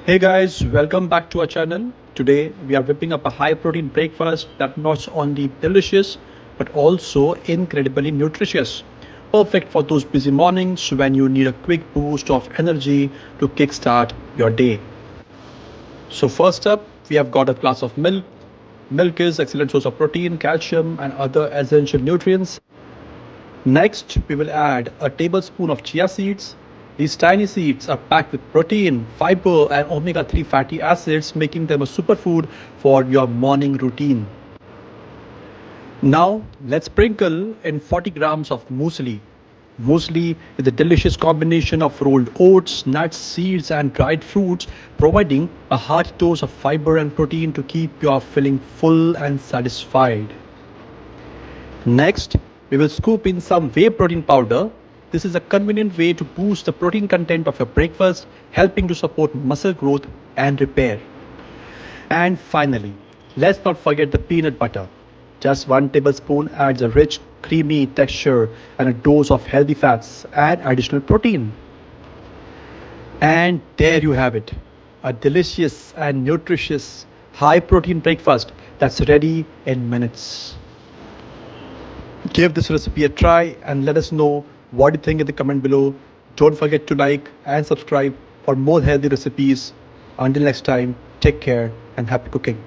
Hey guys, welcome back to our channel. Today we are whipping up a high protein breakfast that not only delicious but also incredibly nutritious. Perfect for those busy mornings when you need a quick boost of energy to kickstart your day. So first up, we have got a glass of milk. Milk is excellent source of protein, calcium and other essential nutrients. Next, we will add a tablespoon of chia seeds. These tiny seeds are packed with protein, fiber, and omega 3 fatty acids, making them a superfood for your morning routine. Now, let's sprinkle in 40 grams of muesli. Muesli is a delicious combination of rolled oats, nuts, seeds, and dried fruits, providing a hearty dose of fiber and protein to keep you feeling full and satisfied. Next, we will scoop in some whey protein powder. This is a convenient way to boost the protein content of your breakfast, helping to support muscle growth and repair. And finally, let's not forget the peanut butter. Just 1 tablespoon adds a rich, creamy texture and a dose of healthy fats and additional protein. And there you have it, a delicious and nutritious high protein breakfast that's ready in minutes. Give this recipe a try and let us know what you think in the comment below. Don't forget to like and subscribe for more healthy recipes. Until next time, take care and happy cooking.